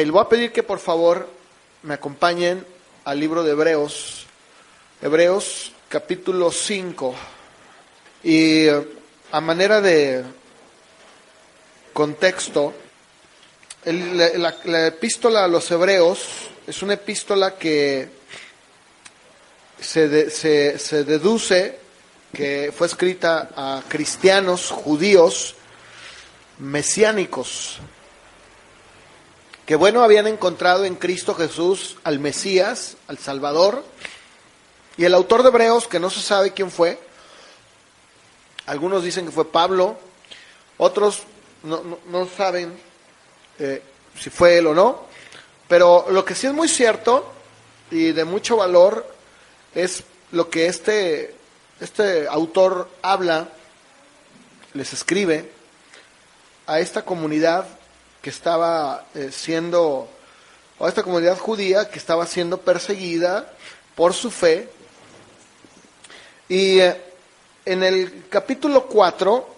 les voy a pedir que por favor me acompañen al libro de Hebreos, Hebreos capítulo 5, y a manera de contexto, la epístola a los Hebreos es una epístola que se deduce que fue escrita a cristianos judíos mesiánicos, que habían encontrado en Cristo Jesús al Mesías, al Salvador, y el autor de Hebreos, que no se sabe quién fue, algunos dicen que fue Pablo, otros no saben si fue él o no, pero lo que sí es muy cierto y de mucho valor es lo que este autor habla, les escribe a esta comunidad que estaba a esta comunidad judía que estaba siendo perseguida por su fe. Y en el capítulo 4,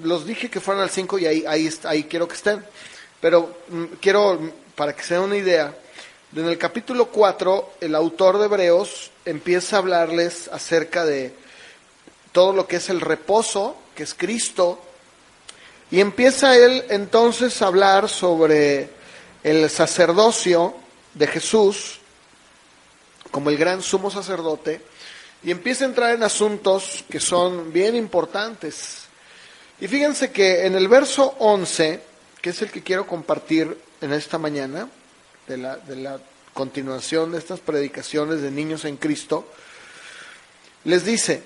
los dije que fueran al 5 y ahí quiero que estén, pero quiero, para que se den una idea, en el capítulo 4, el autor de Hebreos empieza a hablarles acerca de todo lo que es el reposo, que es Cristo, y empieza él entonces a hablar sobre el sacerdocio de Jesús como el gran sumo sacerdote, y empieza a entrar en asuntos que son bien importantes. Y fíjense que en el verso 11, que es el que quiero compartir en esta mañana, de la continuación de estas predicaciones de niños en Cristo, les dice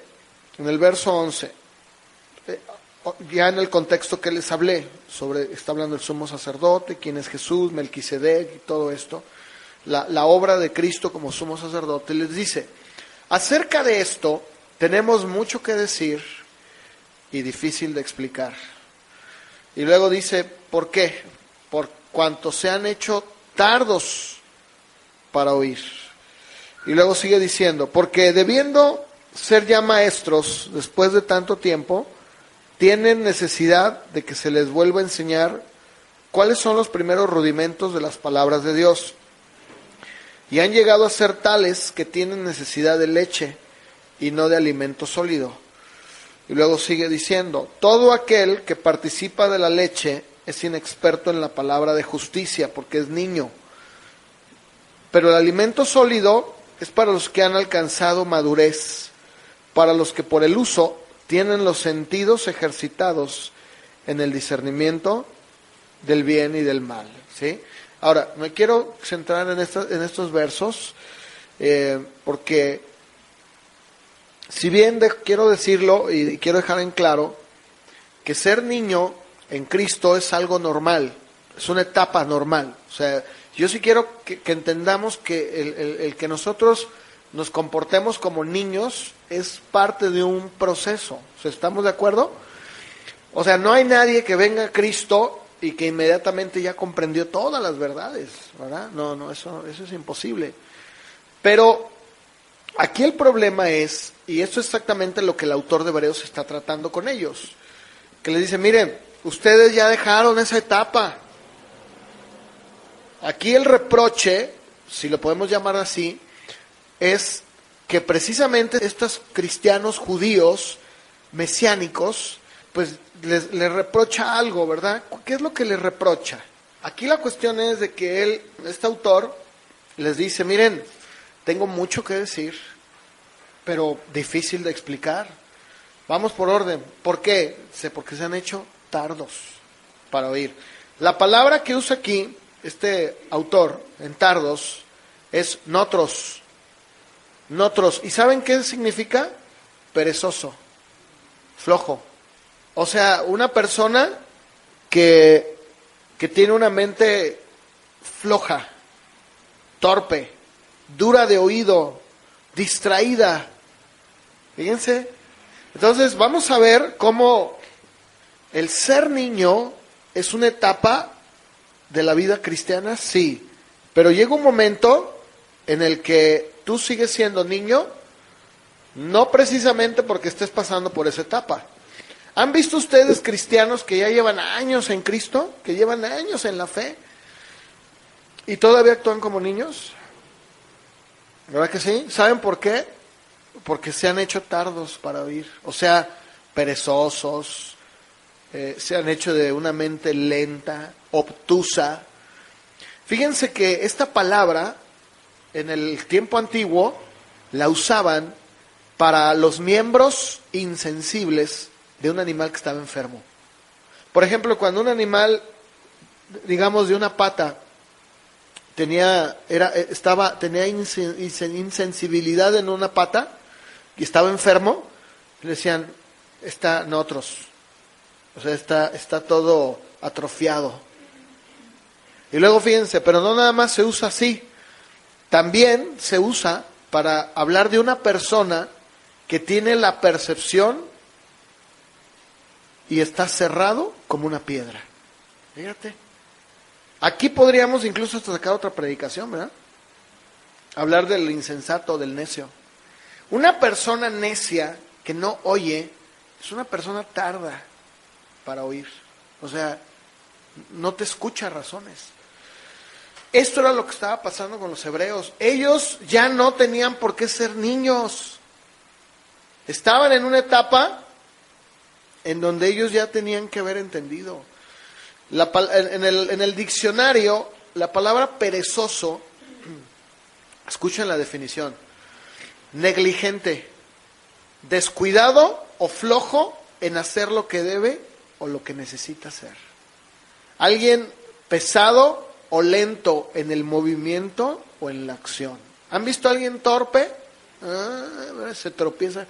en el verso 11, ya en el contexto que les hablé, está hablando el sumo sacerdote, quién es Jesús, Melquisedec y todo esto, la obra de Cristo como sumo sacerdote, les dice, acerca de esto tenemos mucho que decir y difícil de explicar. Y luego dice, ¿por qué? Por cuanto se han hecho tardos para oír. Y luego sigue diciendo, porque debiendo ser ya maestros después de tanto tiempo, tienen necesidad de que se les vuelva a enseñar cuáles son los primeros rudimentos de las palabras de Dios. Y han llegado a ser tales que tienen necesidad de leche y no de alimento sólido. Y luego sigue diciendo, todo aquel que participa de la leche es inexperto en la palabra de justicia, porque es niño. Pero el alimento sólido es para los que han alcanzado madurez, para los que por el uso tienen los sentidos ejercitados en el discernimiento del bien y del mal, ¿sí? Ahora, me quiero centrar en estos versos, porque si bien quiero decirlo y quiero dejar en claro que ser niño en Cristo es algo normal, es una etapa normal. O sea, yo sí quiero que entendamos que el que nosotros nos comportemos como niños es parte de un proceso. O sea, ¿estamos de acuerdo? O sea, no hay nadie que venga a Cristo y que inmediatamente ya comprendió todas las verdades, ¿verdad? No, eso es imposible. Pero aquí el problema es, y esto es exactamente lo que el autor de Hebreos está tratando con ellos, que les dice, miren, ustedes ya dejaron esa etapa. Aquí el reproche, si lo podemos llamar así, es que precisamente estos cristianos judíos mesiánicos, pues les reprocha algo, ¿verdad? ¿Qué es lo que les reprocha? Aquí la cuestión es de que este autor les dice, miren, tengo mucho que decir, pero difícil de explicar. Vamos por orden. ¿Por qué? Porque se han hecho tardos para oír. La palabra que usa aquí este autor en tardos es notros. Notros. ¿Y saben qué significa? Perezoso, flojo. O sea, una persona que tiene una mente floja, torpe, dura de oído, distraída. Fíjense. Entonces vamos a ver cómo el ser niño es una etapa de la vida cristiana, sí. Pero llega un momento en el que tú sigues siendo niño, no precisamente porque estés pasando por esa etapa. ¿Han visto ustedes cristianos que ya llevan años en Cristo? Que llevan años en la fe. ¿Y todavía actúan como niños? ¿Verdad que sí? ¿Saben por qué? Porque se han hecho tardos para oír, o sea, perezosos, se han hecho de una mente lenta, obtusa. Fíjense que esta palabra, en el tiempo antiguo, la usaban para los miembros insensibles de un animal que estaba enfermo. Por ejemplo, cuando un animal, digamos, de una pata, tenía insensibilidad en una pata y estaba enfermo, le decían, está nosotros, o sea, está todo atrofiado. Y luego fíjense, pero no nada más se usa así, también se usa para hablar de una persona que tiene la percepción y está cerrado como una piedra. Fíjate. Aquí podríamos incluso hasta sacar otra predicación, ¿verdad? Hablar del insensato, del necio. Una persona necia que no oye es una persona tarda para oír. O sea, no te escucha razones. Esto era lo que estaba pasando con los hebreos. Ellos ya no tenían por qué ser niños. Estaban en una etapa en donde ellos ya tenían que haber entendido. En el diccionario, la palabra perezoso, escuchen la definición: negligente, descuidado o flojo en hacer lo que debe o lo que necesita hacer. Alguien pesado o lento en el movimiento o en la acción. ¿Han visto a alguien torpe? Se tropieza.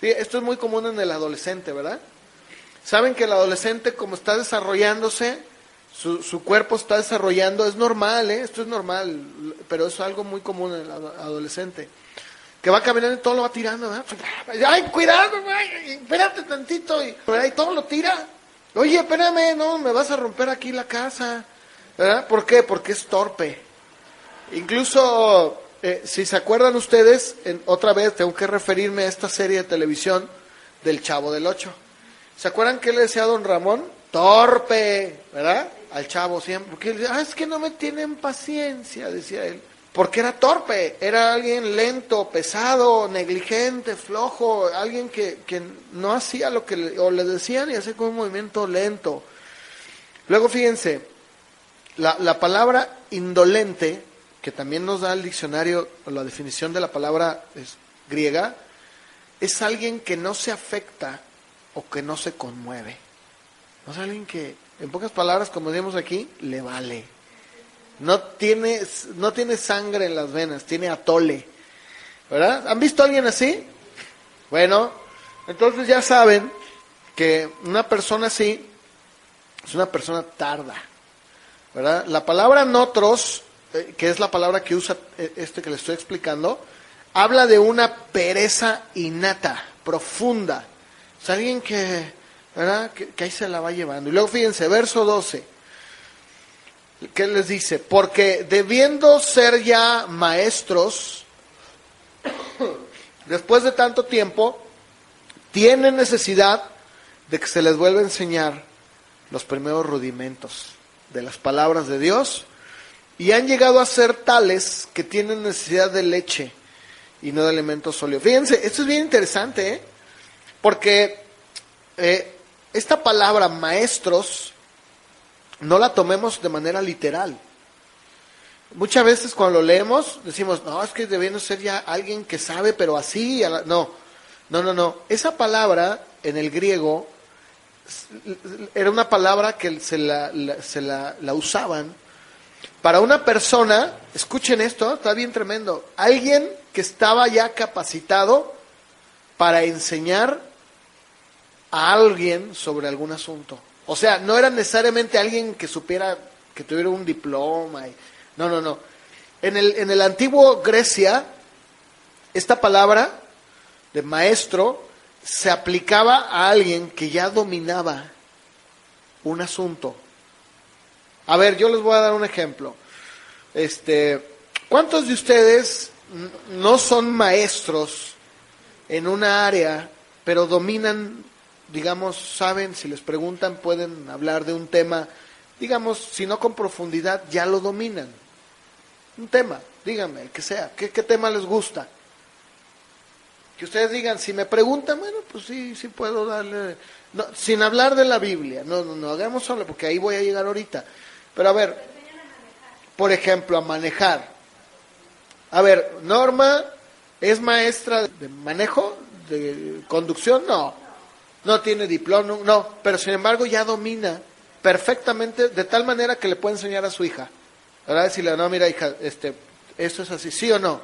Sí, esto es muy común en el adolescente, ¿verdad? Saben que el adolescente, como está desarrollándose, su cuerpo está desarrollando, es normal, esto es normal, pero es algo muy común en el adolescente, que va caminando y todo lo va tirando, ¿verdad? ¡Ay, cuidado, ay, espérate tantito! Y todo lo tira. Oye, espérame, no, me vas a romper aquí la casa, ¿verdad? ¿Por qué? Porque es torpe. Incluso, si se acuerdan ustedes, otra vez tengo que referirme a esta serie de televisión del Chavo del Ocho. ¿Se acuerdan que le decía a don Ramón? Torpe, ¿verdad? Al chavo siempre. Porque él decía, es que no me tienen paciencia, decía él. Porque era torpe, era alguien lento, pesado, negligente, flojo, alguien que no hacía lo que le decían y hacía con un movimiento lento. Luego fíjense, la palabra indolente, que también nos da el diccionario, la definición de la palabra griega, es alguien que no se afecta o que no se conmueve. No es alguien que, en pocas palabras, como decimos aquí, le vale. No tiene sangre en las venas, tiene atole, ¿verdad? ¿Han visto a alguien así? Bueno, entonces ya saben que una persona así es una persona tarda, ¿verdad? La palabra notros, que es la palabra que usa que le estoy explicando, habla de una pereza innata, profunda. Es alguien que, ¿verdad? Que ahí se la va llevando. Y luego fíjense, verso 12. ¿Qué les dice? Porque debiendo ser ya maestros, después de tanto tiempo, tienen necesidad de que se les vuelva a enseñar los primeros rudimentos de las palabras de Dios, y han llegado a ser tales que tienen necesidad de leche y no de alimentos sólidos. Fíjense, esto es bien interesante, porque esta palabra maestros no la tomemos de manera literal. Muchas veces cuando lo leemos decimos, no, es que debiendo ser ya alguien que sabe, pero así, no. Esa palabra en el griego era una palabra que se la usaban para una persona, escuchen esto, está bien tremendo, alguien que estaba ya capacitado para enseñar a alguien sobre algún asunto. O sea, no era necesariamente alguien que supiera, que tuviera un diploma. No. En el antiguo Grecia, esta palabra de maestro se aplicaba a alguien que ya dominaba un asunto. A ver, yo les voy a dar un ejemplo. ¿Cuántos de ustedes no son maestros en una área, pero dominan, digamos, saben, si les preguntan, pueden hablar de un tema, digamos, si no con profundidad, ya lo dominan? Un tema, díganme, el que sea. ¿Qué tema les gusta? Que ustedes digan, si me preguntan, bueno, pues sí puedo darle... No, sin hablar de la Biblia, no hagamos solo, porque ahí voy a llegar ahorita. Pero a ver, por ejemplo, a manejar. A ver, Norma es maestra de manejo, de conducción, no tiene diploma, no, pero sin embargo ya domina perfectamente, de tal manera que le puede enseñar a su hija. ¿Verdad? Decirle, no, mira hija, esto es así, ¿sí o no?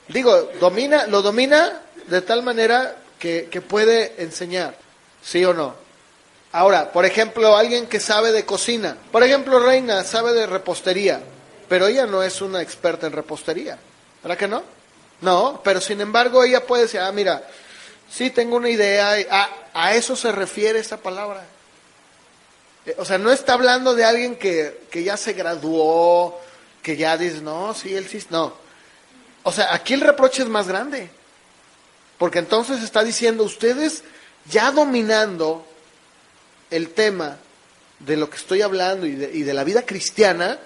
Digo, lo domina de tal manera que puede enseñar, ¿sí o no? Ahora, por ejemplo, alguien que sabe de cocina. Por ejemplo, Reina sabe de repostería, pero ella no es una experta en repostería. ¿Verdad que no? No, pero sin embargo ella puede decir, mira, sí tengo una idea. A eso se refiere esa palabra. O sea, no está hablando de alguien que ya se graduó, que ya dice, no, sí, él sí, no. O sea, aquí el reproche es más grande. Porque entonces está diciendo, ustedes ya dominando el tema de lo que estoy hablando y de la vida cristiana,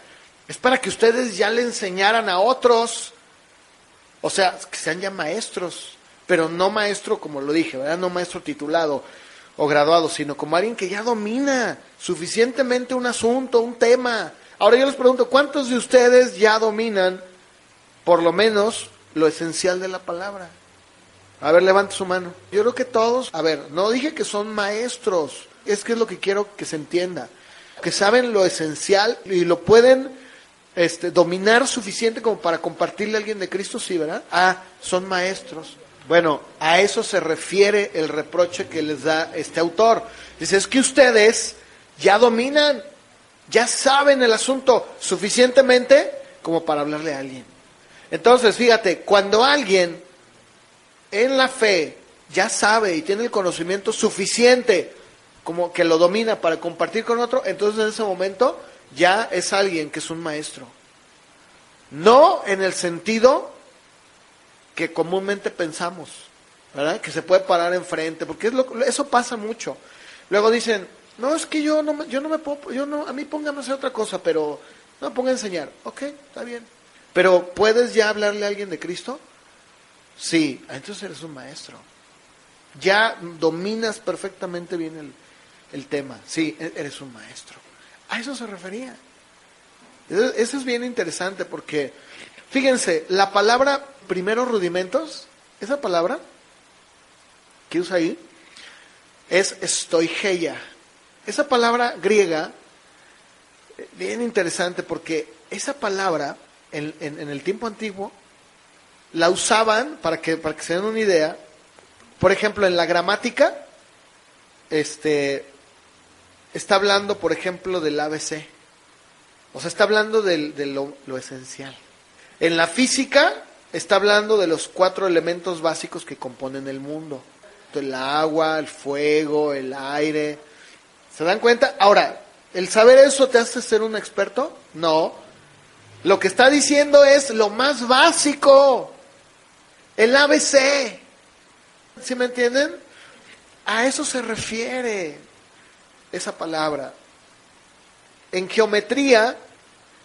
es para que ustedes ya le enseñaran a otros. O sea, que sean ya maestros, pero no maestro como lo dije, ¿verdad? No maestro titulado o graduado, sino como alguien que ya domina suficientemente un asunto, un tema. Ahora yo les pregunto, ¿cuántos de ustedes ya dominan por lo menos lo esencial de la palabra? A ver, levante su mano. Yo creo que todos, a ver, no dije que son maestros, es que es lo que quiero que se entienda, que saben lo esencial y lo pueden dominar suficiente como para compartirle a alguien de Cristo, sí, ¿verdad? Son maestros. Bueno, a eso se refiere el reproche que les da este autor. Dice, es que ustedes ya dominan, ya saben el asunto suficientemente como para hablarle a alguien. Entonces, fíjate, cuando alguien en la fe ya sabe y tiene el conocimiento suficiente como que lo domina para compartir con otro, entonces en ese momento ya es alguien que es un maestro. No en el sentido que comúnmente pensamos, ¿verdad? Que se puede parar enfrente, porque eso pasa mucho. Luego dicen, no, es que a mí póngame a hacer otra cosa, pero no me ponga a enseñar. Ok, está bien. Pero ¿puedes ya hablarle a alguien de Cristo? Sí, entonces eres un maestro. Ya dominas perfectamente bien el tema. Sí, eres un maestro. A eso se refería. Eso es bien interesante porque, fíjense, la palabra primeros rudimentos, esa palabra que usa ahí, es stoicheia. Esa palabra griega, bien interesante porque esa palabra, en el tiempo antiguo, la usaban, para que se den una idea, por ejemplo, en la gramática, está hablando, por ejemplo, del ABC. O sea, está hablando de lo esencial. En la física, está hablando de los 4 elementos básicos que componen el mundo. El agua, el fuego, el aire. ¿Se dan cuenta? Ahora, ¿el saber eso te hace ser un experto? No. Lo que está diciendo es lo más básico. El ABC. ¿Sí me entienden? A eso se refiere esa palabra. En geometría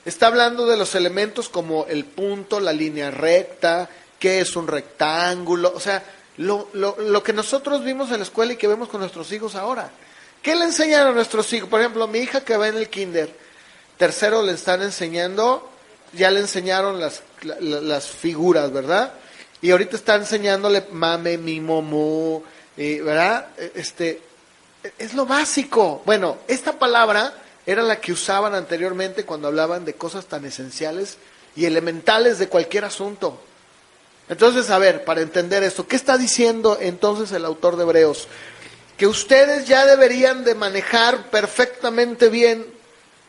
está hablando de los elementos como el punto, la línea recta, qué es un rectángulo, o sea, lo que nosotros vimos en la escuela y que vemos con nuestros hijos ahora. ¿Qué le enseñaron a nuestros hijos? Por ejemplo, mi hija que va en el kinder, tercero le están enseñando, ya le enseñaron las figuras, ¿verdad? Y ahorita está enseñándole mame, mi, mu, ¿verdad? Es lo básico. Bueno, esta palabra era la que usaban anteriormente cuando hablaban de cosas tan esenciales y elementales de cualquier asunto. Entonces, a ver, para entender esto, ¿qué está diciendo entonces el autor de Hebreos? Que ustedes ya deberían de manejar perfectamente bien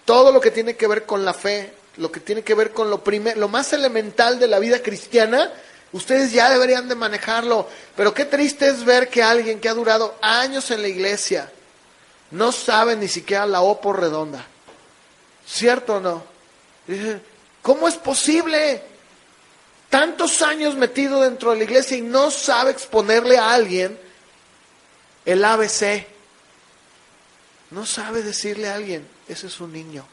todo lo que tiene que ver con la fe, lo que tiene que ver con lo más elemental de la vida cristiana. Ustedes ya deberían de manejarlo. Pero qué triste es ver que alguien que ha durado años en la iglesia no sabe ni siquiera la O por redonda. ¿Cierto o no? Dicen, ¿cómo es posible? Tantos años metido dentro de la iglesia y no sabe exponerle a alguien el ABC. No sabe decirle a alguien, ese es un niño.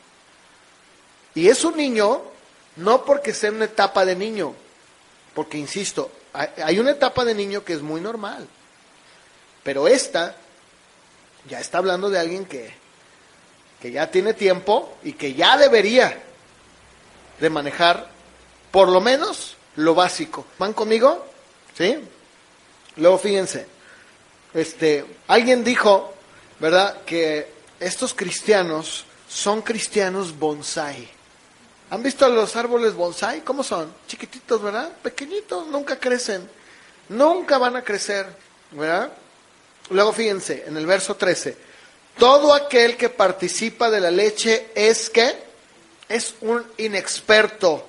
Y es un niño No porque sea una etapa de niño, porque insisto, hay una etapa de niño que es muy normal, pero esta ya está hablando de alguien que ya tiene tiempo y que ya debería de manejar por lo menos lo básico. ¿Van conmigo? ¿Sí? Luego fíjense, alguien dijo, ¿verdad?, que estos cristianos son cristianos bonsai. ¿Han visto los árboles bonsai? ¿Cómo son? Chiquititos, ¿verdad? Pequeñitos, nunca crecen. Nunca van a crecer, ¿verdad? Luego fíjense, en el verso 13. Todo aquel que participa de la leche es, ¿qué? Es un inexperto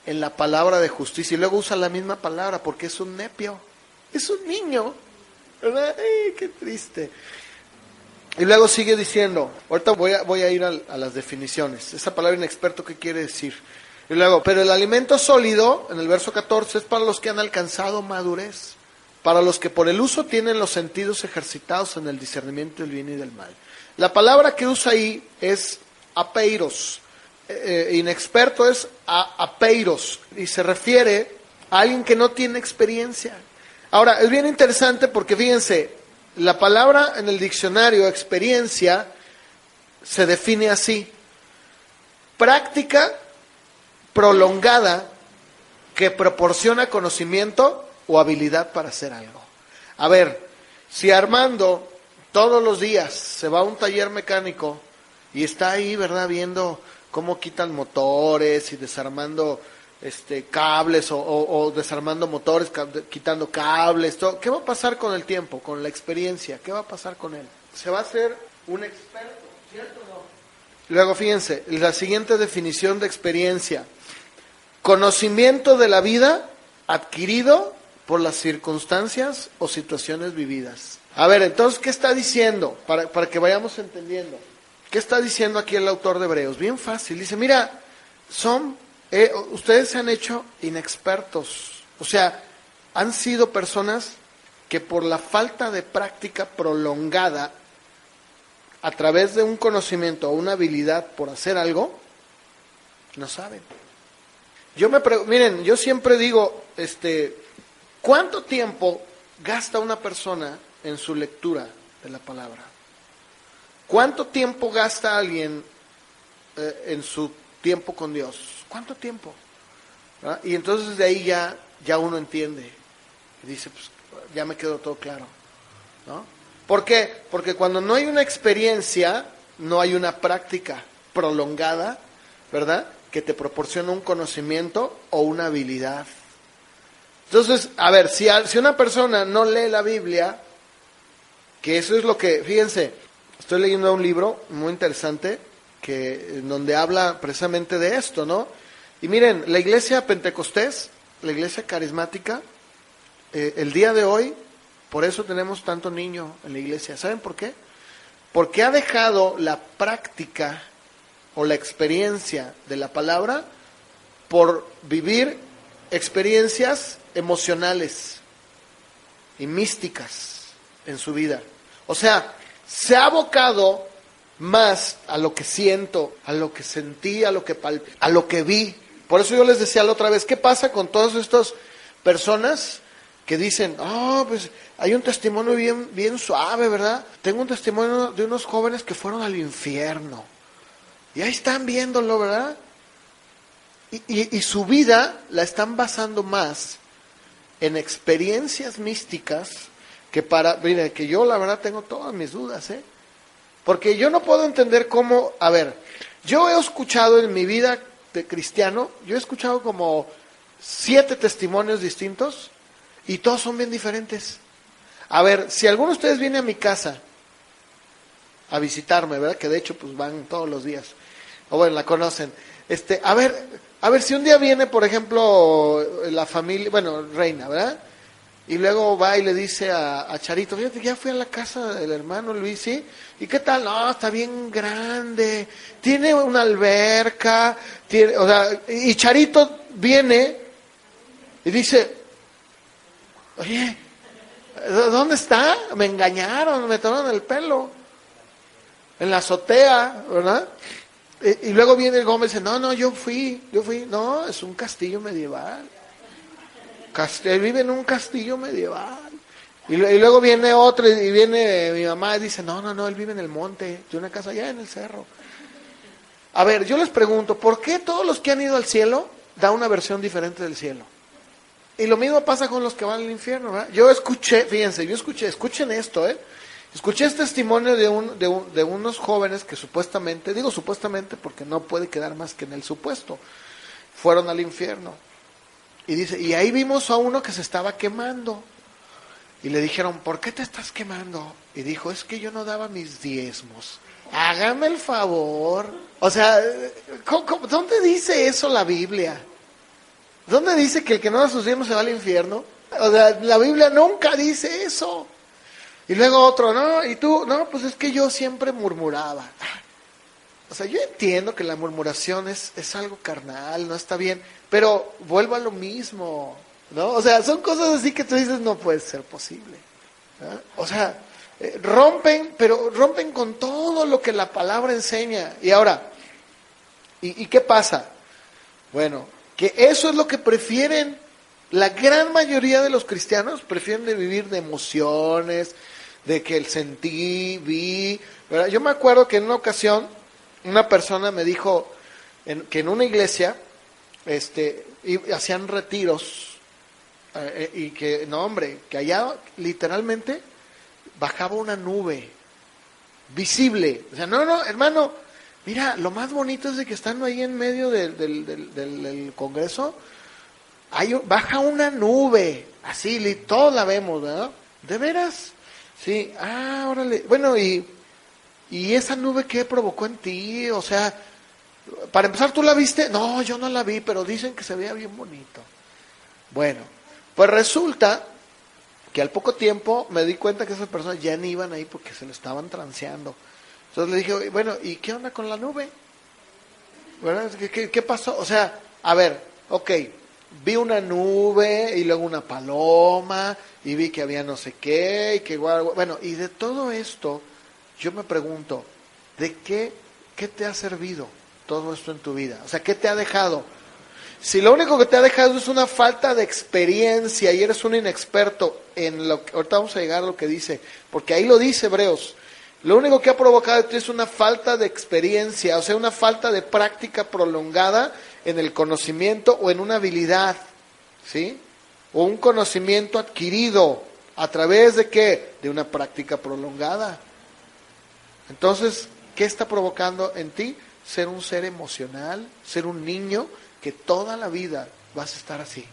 en la palabra de justicia. Y luego usa la misma palabra porque es un nepio. Es un niño, ¿verdad? ¡Ay, qué triste! Y luego sigue diciendo, ahorita voy a ir a las definiciones. Esa palabra inexperto, ¿qué quiere decir? Y luego, pero el alimento sólido, en el verso 14, es para los que han alcanzado madurez, para los que por el uso tienen los sentidos ejercitados en el discernimiento del bien y del mal. La palabra que usa ahí es apeiros. Inexperto es apeiros, y se refiere a alguien que no tiene experiencia. Ahora, es bien interesante porque fíjense, la palabra en el diccionario experiencia se define así: práctica prolongada que proporciona conocimiento o habilidad para hacer algo. A ver, si Armando todos los días se va a un taller mecánico y está ahí, ¿verdad?, viendo cómo quitan motores y desarmando cables o desarmando motores, quitando cables, todo. ¿Qué va a pasar con el tiempo, con la experiencia? ¿Qué va a pasar con él? Se va a hacer un experto, ¿cierto o no? Luego fíjense, la siguiente definición de experiencia: conocimiento de la vida adquirido por las circunstancias o situaciones vividas. A ver, entonces, ¿qué está diciendo? Para que vayamos entendiendo. ¿Qué está diciendo aquí el autor de Hebreos? Bien fácil, dice, mira, ustedes se han hecho inexpertos, o sea, han sido personas que por la falta de práctica prolongada, a través de un conocimiento o una habilidad por hacer algo, no saben. Miren, yo siempre digo, ¿cuánto tiempo gasta una persona en su lectura de la palabra? ¿Cuánto tiempo gasta alguien en su tiempo con Dios? ¿Cuánto tiempo? ¿Verdad? Y entonces de ahí ya uno entiende. Y dice, pues ya me quedó todo claro, ¿no? ¿Por qué? Porque cuando no hay una experiencia, no hay una práctica prolongada, ¿verdad?, que te proporciona un conocimiento o una habilidad. Entonces, a ver, si una persona no lee la Biblia, que eso es lo que, fíjense, estoy leyendo un libro muy interesante donde habla precisamente de esto, ¿no? Y miren, la iglesia Pentecostés, la iglesia carismática, el día de hoy, por eso tenemos tanto niño en la iglesia. ¿Saben por qué? Porque ha dejado la práctica o la experiencia de la palabra por vivir experiencias emocionales y místicas en su vida. O sea, se ha abocado más a lo que siento, a lo que sentí, a lo que vi. Por eso yo les decía la otra vez, ¿qué pasa con todas estas personas que dicen, pues hay un testimonio bien suave, ¿verdad? Tengo un testimonio de unos jóvenes que fueron al infierno. Y ahí están viéndolo, ¿verdad? Y su vida la están basando más en experiencias místicas mire, que yo la verdad tengo todas mis dudas, porque yo no puedo entender cómo, a ver, yo he escuchado en mi vida de cristiano, yo he escuchado como 7 testimonios distintos y todos son bien diferentes. A ver, si alguno de ustedes viene a mi casa a visitarme, ¿verdad? Que de hecho pues van todos los días, o bueno, la conocen. A ver, si un día viene, por ejemplo, la familia, bueno, Reina, ¿verdad? Y luego va y le dice a Charito, fíjate, ya fui a la casa del hermano Luis, ¿sí? ¿Y qué tal? No, está bien grande, tiene una alberca, y Charito viene y dice, oye, ¿dónde está? Me engañaron, me tomaron el pelo. En la azotea, ¿verdad? Y luego viene el Gómez y dice, no, yo fui. No, es un castillo medieval. Él vive en un castillo medieval. Y luego viene otro y viene mi mamá y dice, no, él vive en el monte, de una casa allá en el cerro. A ver, yo les pregunto, ¿por qué todos los que han ido al cielo da una versión diferente del cielo? Y lo mismo pasa con los que van al infierno, ¿verdad? Yo escuché, escuchen esto, escuché este testimonio de unos jóvenes que supuestamente, digo supuestamente porque no puede quedar más que en el supuesto, fueron al infierno. Y dice, y ahí vimos a uno que se estaba quemando. Y le dijeron, ¿por qué te estás quemando? Y dijo, es que yo no daba mis diezmos. Hágame el favor. O sea, ¿dónde dice eso la Biblia? ¿Dónde dice que el que no da sus diezmos se va al infierno? O sea, la Biblia nunca dice eso. Y luego otro, no, y tú, no, pues es que yo siempre murmuraba. O sea, yo entiendo que la murmuración es algo carnal, no está bien, pero vuelvo a lo mismo, ¿no? O sea, son cosas así que tú dices, no puede ser posible, ¿no? O sea, rompen con todo lo que la palabra enseña. Y ahora, ¿y qué pasa? Bueno, que eso es lo que prefieren. La gran mayoría de los cristianos prefieren de vivir de emociones, de que el sentí, vi, ¿verdad? Yo me acuerdo que en una ocasión una persona me dijo que en una iglesia hacían retiros y que, no hombre, que allá literalmente bajaba una nube visible. O sea, no, hermano, mira, lo más bonito es de que estando ahí en medio del Congreso, baja una nube, así, todos la vemos, ¿verdad? ¿De veras? Sí, órale. Bueno, ¿y esa nube qué provocó en ti? O sea, para empezar, ¿tú la viste? No, yo no la vi, pero dicen que se veía bien bonito. Bueno, pues resulta que al poco tiempo me di cuenta que esas personas ya ni iban ahí porque se lo estaban transeando. Entonces le dije, bueno, ¿y qué onda con la nube? ¿Verdad? ¿Qué pasó? O sea, a ver, ok, vi una nube y luego una paloma y vi que había no sé qué y que bueno, y de todo esto yo me pregunto, ¿de qué te ha servido todo esto en tu vida? O sea, ¿qué te ha dejado? Si lo único que te ha dejado es una falta de experiencia y eres un inexperto en lo que, ahorita vamos a llegar a lo que dice, porque ahí lo dice Hebreos, lo único que ha provocado en ti es una falta de experiencia, o sea, una falta de práctica prolongada en el conocimiento o en una habilidad, ¿sí? O un conocimiento adquirido, ¿a través de qué? De una práctica prolongada. Entonces, ¿qué está provocando en ti? Ser un ser emocional, ser un niño que toda la vida vas a estar así.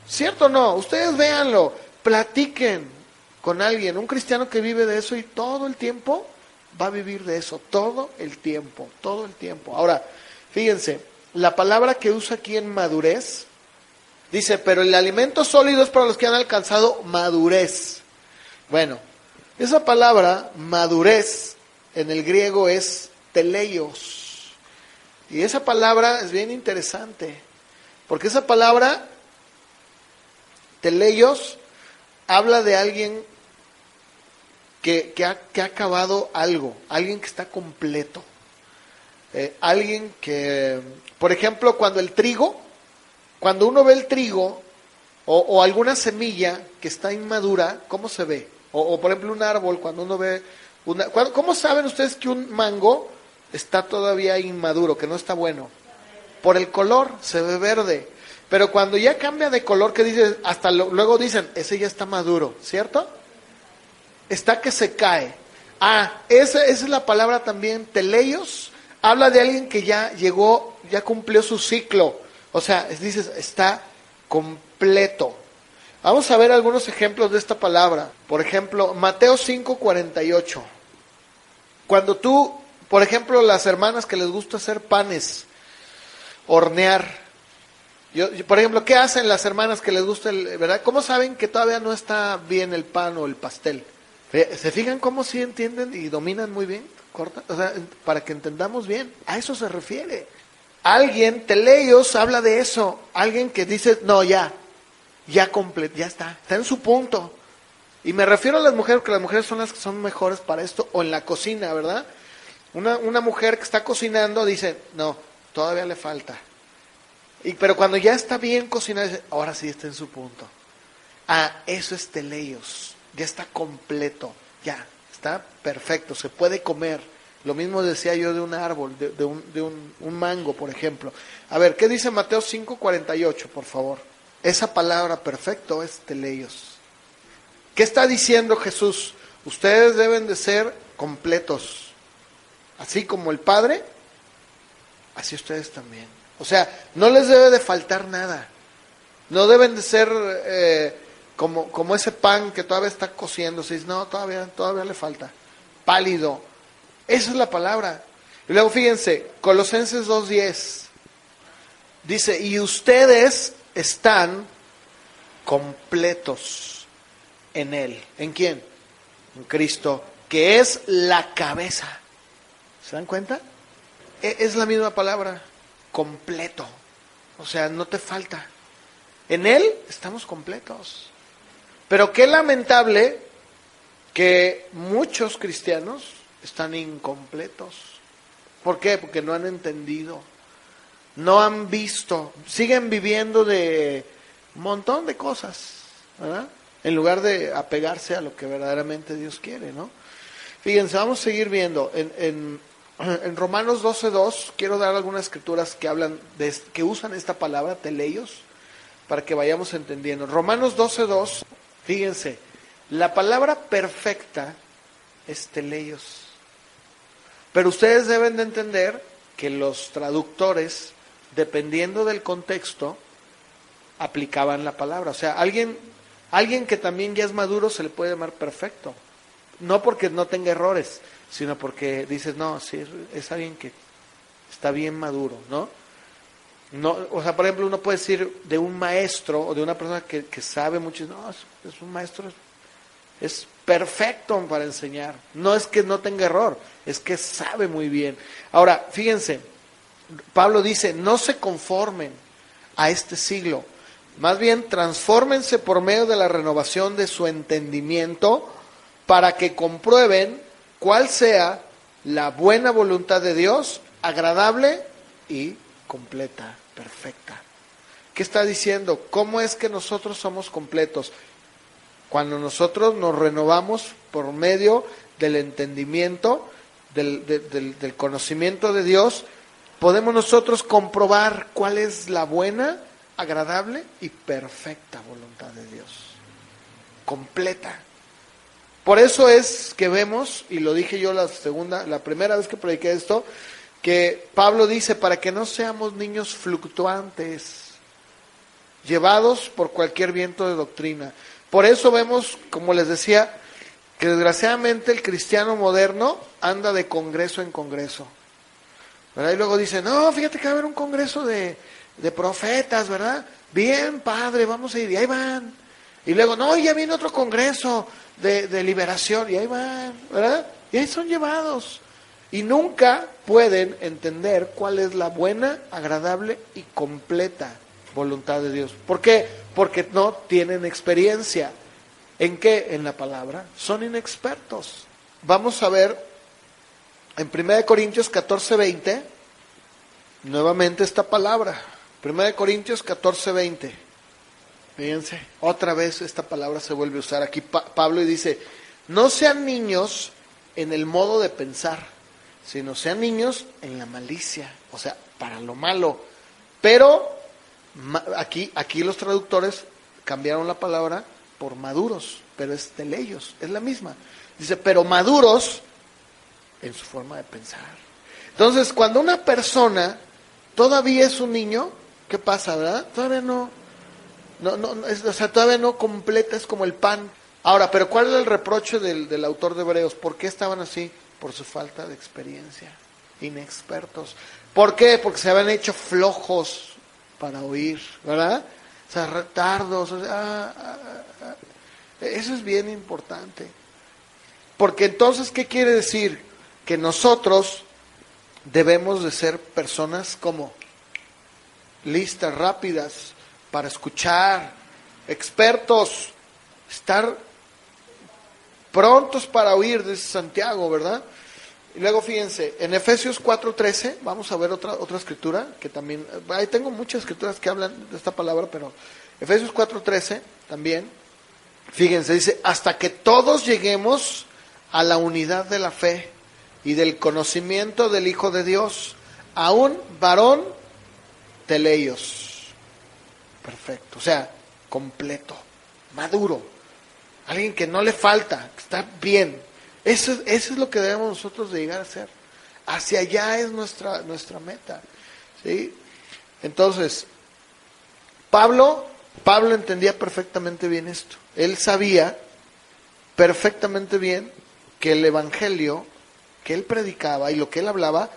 ¿Cierto o no? Ustedes véanlo, platiquen con alguien, un cristiano que vive de eso y todo el tiempo va a vivir de eso, todo el tiempo. Ahora, fíjense, la palabra que usa aquí en madurez, dice, pero el alimento sólido es para los que han alcanzado madurez. Bueno, esa palabra, madurez, en el griego es teleios. Y esa palabra es bien interesante, porque esa palabra, teleios, habla de alguien que ha acabado algo, alguien que está completo. Alguien que, por ejemplo, cuando uno ve el trigo o alguna semilla que está inmadura, ¿cómo se ve? O por ejemplo un árbol, cuando uno ve ¿cómo saben ustedes que un mango está todavía inmaduro, que no está bueno? Por el color, se ve verde. Pero cuando ya cambia de color, ¿qué dicen? Hasta luego dicen, ese ya está maduro, ¿cierto? Está que se cae. Esa es la palabra también, teleios, habla de alguien que ya llegó, ya cumplió su ciclo. O sea, dices, está completo. Vamos a ver algunos ejemplos de esta palabra. Por ejemplo, Mateo 5:48. Cuando tú, por ejemplo, las hermanas que les gusta hacer panes, hornear. Por ejemplo, ¿qué hacen las hermanas que les gusta verdad? ¿Cómo saben que todavía no está bien el pan o el pastel? ¿Se fijan cómo sí entienden y dominan muy bien? O sea, para que entendamos bien, a eso se refiere. Alguien, teleios, habla de eso. Alguien que dice, no, ya está en su punto. Y me refiero a las mujeres, porque las mujeres son las que son mejores para esto, o en la cocina, ¿verdad? Una mujer que está cocinando dice, no, todavía le falta. Pero cuando ya está bien cocinada, dice, ahora sí está en su punto. Eso es teleios, ya está completo, ya está perfecto, se puede comer. Lo mismo decía yo de un árbol, de un mango, por ejemplo. A ver, ¿qué dice Mateo 5:48, por favor? Esa palabra perfecto es teleios. ¿Qué está diciendo Jesús? Ustedes deben de ser completos. Así como el Padre, así ustedes también. O sea, no les debe de faltar nada. No deben de ser como ese pan que todavía está cociéndose. No, todavía le falta. Pálido. Esa es la palabra. Y luego fíjense, Colosenses 2:10. Dice, y ustedes están completos en Él. ¿En quién? En Cristo, que es la cabeza. ¿Se dan cuenta? Es la misma palabra, completo. O sea, no te falta. En Él estamos completos. Pero qué lamentable que muchos cristianos están incompletos. ¿Por qué? Porque no han entendido, no han visto, siguen viviendo de un montón de cosas, ¿verdad? En lugar de apegarse a lo que verdaderamente Dios quiere, ¿no? Fíjense, vamos a seguir viendo. En Romanos 12:2 quiero dar algunas escrituras que hablan que usan esta palabra, teleios, para que vayamos entendiendo. Romanos 12:2, fíjense, la palabra perfecta es teleios. Pero ustedes deben de entender que los traductores, dependiendo del contexto, aplicaban la palabra. O sea, alguien que también ya es maduro se le puede llamar perfecto. No porque no tenga errores, sino porque dices, no, sí, es alguien que está bien maduro, ¿no? No, o sea, por ejemplo, uno puede decir de un maestro o de una persona que sabe mucho, no, es un maestro, es perfecto para enseñar. No es que no tenga error, es que sabe muy bien. Ahora, fíjense, Pablo dice, no se conformen a este siglo, más bien transfórmense por medio de la renovación de su entendimiento para que comprueben cuál sea la buena voluntad de Dios, agradable y completa, perfecta. ¿Qué está diciendo? ¿Cómo es que nosotros somos completos? Cuando nosotros nos renovamos por medio del entendimiento, del conocimiento de Dios, podemos nosotros comprobar cuál es la buena, agradable y perfecta voluntad de Dios. Completa. Por eso es que vemos, y lo dije yo la primera vez que prediqué esto, que Pablo dice, para que no seamos niños fluctuantes, llevados por cualquier viento de doctrina. Por eso vemos, como les decía, que desgraciadamente el cristiano moderno anda de congreso en congreso, ¿verdad? Y luego dice, no, fíjate que va a haber un congreso de profetas, ¿verdad? Bien, padre, vamos a ir, y ahí van. Y luego, no, ya viene otro congreso de liberación, y ahí van, ¿verdad? Y ahí son llevados. Y nunca pueden entender cuál es la buena, agradable y completa voluntad de Dios. ¿Por qué? Porque no tienen experiencia. ¿En qué? En la palabra. Son inexpertos. Vamos a ver en 1 Corintios 14:20, nuevamente esta palabra. 1 Corintios 14:20. Fíjense, otra vez esta palabra se vuelve a usar aquí Pablo y dice, no sean niños en el modo de pensar, sino sean niños en la malicia, o sea, para lo malo. Pero aquí los traductores cambiaron la palabra por maduros, pero es teleios, es la misma. Dice, pero maduros en su forma de pensar. Entonces, cuando una persona todavía es un niño, ¿qué pasa, verdad? Todavía o sea, todavía no completa, es como el pan. Ahora, pero ¿cuál es el reproche del autor de Hebreos? ¿Por qué estaban así? Por su falta de experiencia, inexpertos. ¿Por qué? Porque se habían hecho flojos para oír, ¿verdad? O sea, retardos. O sea, eso es bien importante. Porque entonces, ¿qué quiere decir? Que nosotros debemos de ser personas como listas, rápidas, para escuchar, expertos, estar prontos para oír, dice Santiago, ¿verdad? Y luego fíjense, en Efesios 4:13, vamos a ver otra escritura, que también, ahí tengo muchas escrituras que hablan de esta palabra, pero Efesios 4:13 también, fíjense, dice, hasta que todos lleguemos a la unidad de la fe y del conocimiento del Hijo de Dios, a un varón teleios. Perfecto, o sea, completo, maduro, alguien que no le falta, que está bien. Eso es lo que debemos nosotros de llegar a ser. Hacia allá es nuestra meta, ¿sí? Entonces, Pablo entendía perfectamente bien esto. Él sabía perfectamente bien que el evangelio que él predicaba y lo que él hablaba,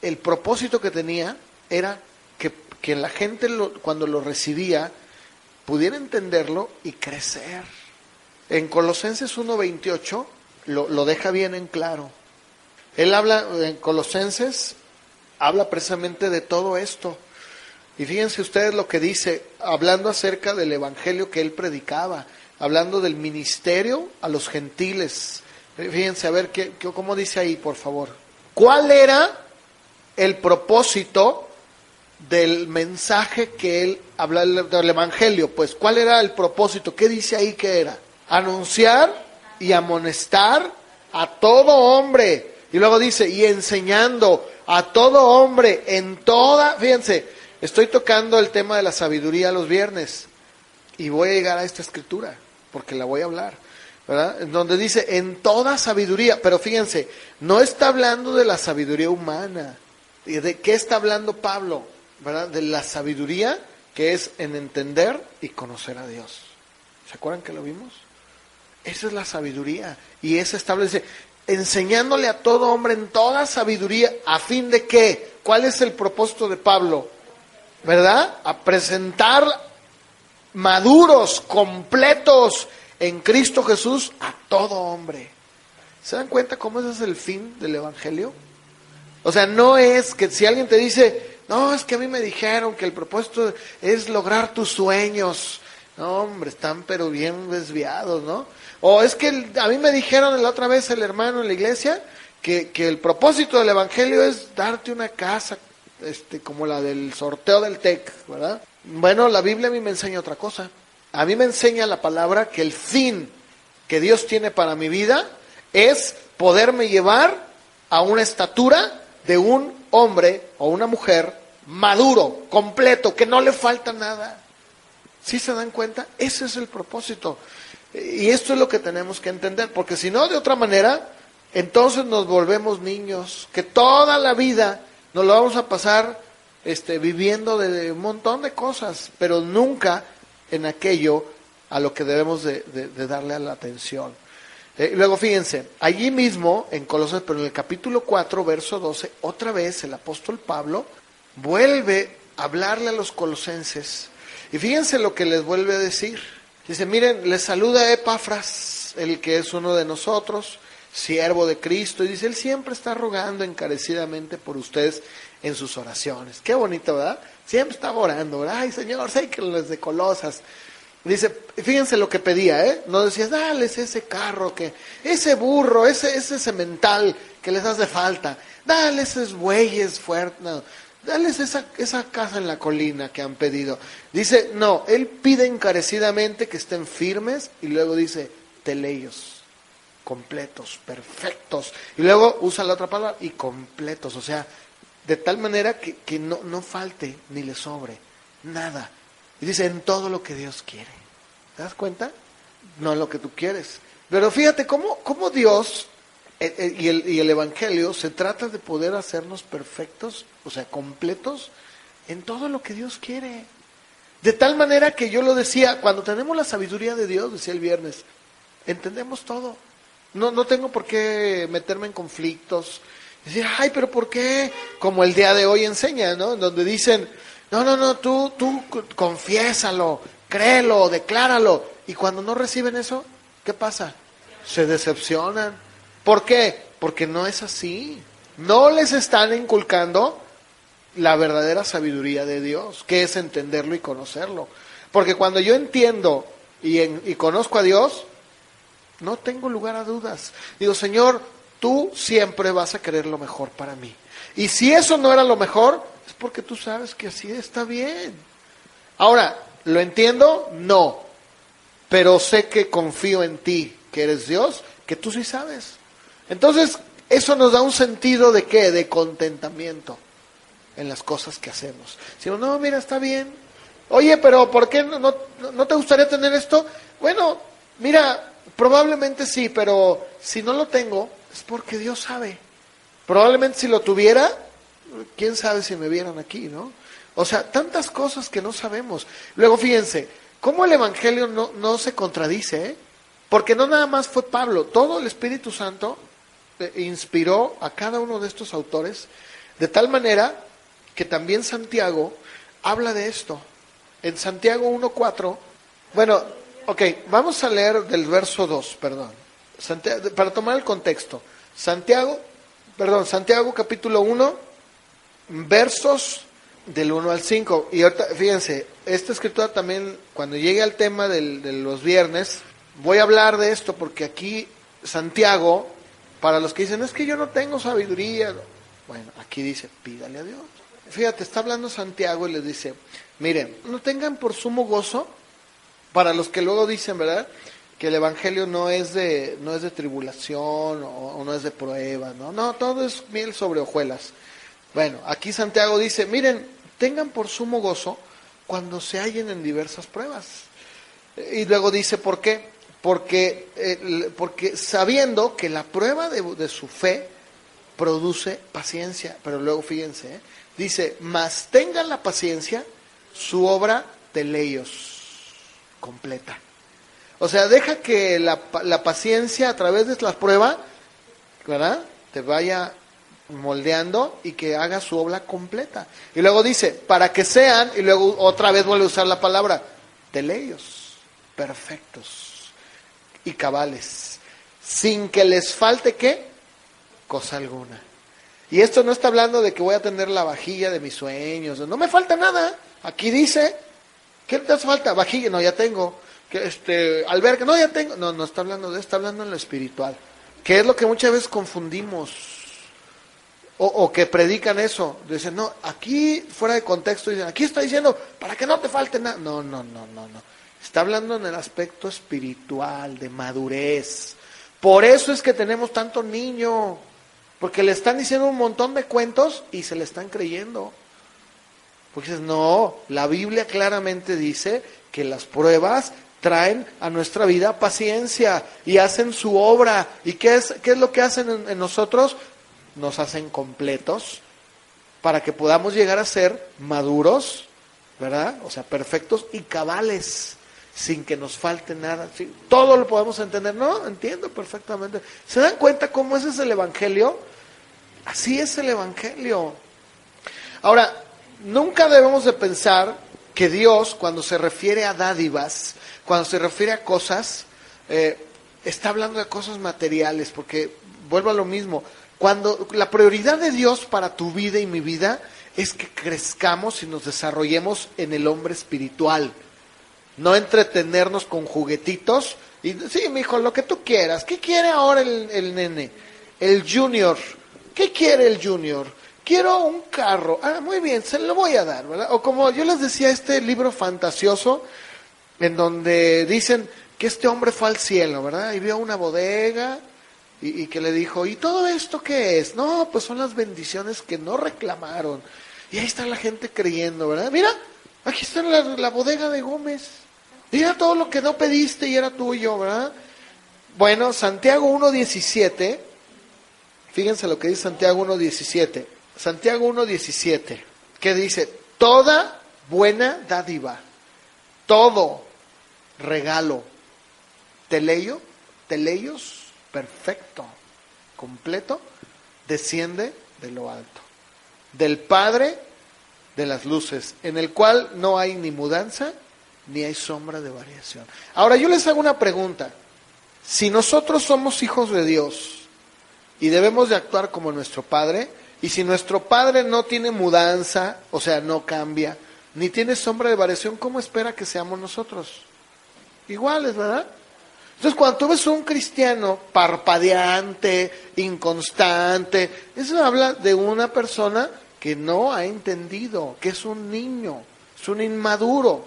el propósito que tenía era que la gente cuando lo recibía pudiera entenderlo y crecer. En Colosenses 1:28 lo deja bien en claro. Él habla, en Colosenses, habla precisamente de todo esto. Y fíjense ustedes lo que dice, hablando acerca del evangelio que él predicaba, hablando del ministerio a los gentiles. Fíjense, a ver, ¿cómo dice ahí, por favor? ¿Cuál era el propósito del mensaje que él hablaba del evangelio? Pues, ¿cuál era el propósito? ¿Qué dice ahí que era? Anunciar y amonestar a todo hombre. Y luego dice, y enseñando a todo hombre en toda... Fíjense, estoy tocando el tema de la sabiduría los viernes. Y voy a llegar a esta escritura, porque la voy a hablar, ¿verdad? En donde dice, en toda sabiduría. Pero fíjense, no está hablando de la sabiduría humana. ¿Y de qué está hablando Pablo? ¿Verdad? De la sabiduría que es en entender y conocer a Dios. ¿Se acuerdan que lo vimos? Esa es la sabiduría. Y esa establece, enseñándole a todo hombre en toda sabiduría, ¿a fin de qué? ¿Cuál es el propósito de Pablo? ¿Verdad? A presentar maduros, completos en Cristo Jesús a todo hombre. ¿Se dan cuenta cómo ese es el fin del evangelio? O sea, no es que si alguien te dice, no, es que a mí me dijeron que el propósito es lograr tus sueños. No, hombre, están pero bien desviados, ¿no? O es que a mí me dijeron la otra vez el hermano en la iglesia que el propósito del evangelio es darte una casa, como la del sorteo del TEC, ¿verdad? Bueno, la Biblia a mí me enseña otra cosa. A mí me enseña la palabra que el fin que Dios tiene para mi vida es poderme llevar a una estatura de un hombre o una mujer maduro, completo, que no le falta nada. ¿Sí se dan cuenta? Ese es el propósito. Y esto es lo que tenemos que entender, porque si no, de otra manera, entonces nos volvemos niños, que toda la vida nos lo vamos a pasar viviendo de un montón de cosas, pero nunca en aquello a lo que debemos de darle la atención. Luego fíjense, allí mismo en Colosenses, pero en el capítulo 4, verso 12, otra vez el apóstol Pablo vuelve a hablarle a los colosenses. Y fíjense lo que les vuelve a decir. Dice, miren, les saluda Epafras, el que es uno de nosotros, siervo de Cristo. Y dice, él siempre está rogando encarecidamente por ustedes en sus oraciones. Qué bonito, ¿verdad? Siempre está orando, ¿verdad? Ay, Señor, sé que los de Colosas. Dice, fíjense lo que pedía, no decía, dales ese carro, ese burro, ese semental que les hace falta, dales esos bueyes fuertes, no, dales esa casa en la colina que han pedido. Dice, no, él pide encarecidamente que estén firmes y luego dice, teleios, completos, perfectos. Y luego usa la otra palabra, y completos, o sea, de tal manera que no falte ni le sobre nada. Y dice, en todo lo que Dios quiere. ¿Te das cuenta? No en lo que tú quieres. Pero fíjate cómo Dios y el Evangelio se trata de poder hacernos perfectos, o sea, completos en todo lo que Dios quiere. De tal manera que yo lo decía, cuando tenemos la sabiduría de Dios, decía el viernes, entendemos todo. No tengo por qué meterme en conflictos. Decir, ay, pero ¿por qué? Como el día de hoy enseña, ¿no? En donde dicen, no, tú confiésalo, créelo, decláralo. Y cuando no reciben eso, ¿qué pasa? Se decepcionan. ¿Por qué? Porque no es así. No les están inculcando la verdadera sabiduría de Dios, que es entenderlo y conocerlo. Porque cuando yo entiendo y conozco a Dios, no tengo lugar a dudas. Digo, Señor, tú siempre vas a querer lo mejor para mí. Y si eso no era lo mejor, es porque tú sabes que así está bien. Ahora, ¿lo entiendo? No. Pero sé que confío en ti, que eres Dios, que tú sí sabes. Entonces, eso nos da un sentido de ¿qué? De contentamiento en las cosas que hacemos. Si no, mira, está bien. Oye, pero ¿por qué no te gustaría tener esto? Bueno, mira, probablemente sí, pero si no lo tengo, es porque Dios sabe. Probablemente si lo tuviera, quién sabe si me vieran aquí, ¿no? O sea, tantas cosas que no sabemos. Luego, fíjense, cómo el Evangelio no se contradice, ¿eh? Porque no nada más fue Pablo, todo el Espíritu Santo inspiró a cada uno de estos autores, de tal manera que también Santiago habla de esto. En Santiago 1:4, bueno, ok, vamos a leer del verso 2, perdón, para tomar el contexto. Santiago capítulo 1, versos del 1 al 5. Y ahorita, fíjense, esta escritura también, cuando llegue al tema de los viernes, voy a hablar de esto, porque aquí Santiago, para los que dicen, es que yo no tengo sabiduría, bueno, aquí dice, pídale a Dios. Fíjate, está hablando Santiago y les dice, miren, no tengan por sumo gozo, para los que luego dicen, ¿verdad?, que el Evangelio no es de tribulación o no es de prueba, no, todo es miel sobre hojuelas. Bueno, aquí Santiago dice, miren, tengan por sumo gozo cuando se hallen en diversas pruebas. Y luego dice, ¿por qué? Porque sabiendo que la prueba de su fe produce paciencia. Pero luego fíjense, dice, mas tengan la paciencia su obra de leyos completa. O sea, deja que la paciencia a través de la prueba, ¿verdad?, te vaya moldeando y que haga su obra completa. Y luego dice, para que sean, y luego otra vez vuelve a usar la palabra, teleios, perfectos y cabales, sin que les falte, ¿qué? Cosa alguna. Y esto no está hablando de que voy a tener la vajilla de mis sueños, no me falta nada. Aquí dice, ¿qué te hace falta? Vajilla, no, ya tengo. Alberca, no, ya tengo. No está hablando de eso, está hablando en lo espiritual, que es lo que muchas veces confundimos, o que predican eso, dicen, no, aquí fuera de contexto dicen, aquí está diciendo para que no te falte nada. No, está hablando en el aspecto espiritual, de madurez. Por eso es que tenemos tanto niño, porque le están diciendo un montón de cuentos y se le están creyendo. Porque dices, no, la Biblia claramente dice que las pruebas traen a nuestra vida paciencia y hacen su obra. ¿Y qué es lo que hacen en nosotros? Nos hacen completos para que podamos llegar a ser maduros, ¿verdad? O sea, perfectos y cabales, sin que nos falte nada. ¿Sí? Todo lo podemos entender. No, entiendo perfectamente. ¿Se dan cuenta cómo ese es el Evangelio? Así es el Evangelio. Ahora, nunca debemos de pensar que Dios, cuando se refiere a dádivas, cuando se refiere a cosas, está hablando de cosas materiales, porque vuelvo a lo mismo. Cuando la prioridad de Dios para tu vida y mi vida es que crezcamos y nos desarrollemos en el hombre espiritual, no entretenernos con juguetitos y sí, mijo, lo que tú quieras. ¿Qué quiere ahora el nene? El junior. ¿Qué quiere el junior? Quiero un carro. Ah, muy bien, se lo voy a dar, ¿verdad? O como yo les decía, este libro fantasioso en donde dicen que este hombre fue al cielo, ¿verdad? Y vio una bodega y que le dijo, ¿y todo esto qué es? No, pues son las bendiciones que no reclamaron. Y ahí está la gente creyendo, ¿verdad? Mira, aquí está la bodega de Gómez. Mira todo lo que no pediste y era tuyo, ¿verdad? Bueno, Santiago 1:17, fíjense lo que dice Santiago 1:17. Santiago 1:17, que dice, toda buena dádiva, todo regalo, teleios, perfecto, completo, desciende de lo alto, del Padre de las luces, en el cual no hay ni mudanza, ni hay sombra de variación. Ahora yo les hago una pregunta. Si nosotros somos hijos de Dios y debemos de actuar como nuestro Padre, y si nuestro Padre no tiene mudanza, o sea, no cambia, ni tiene sombra de variación, ¿cómo espera que seamos nosotros? Iguales, ¿verdad? Entonces, cuando tú ves un cristiano parpadeante, inconstante, eso habla de una persona que no ha entendido, que es un niño, es un inmaduro.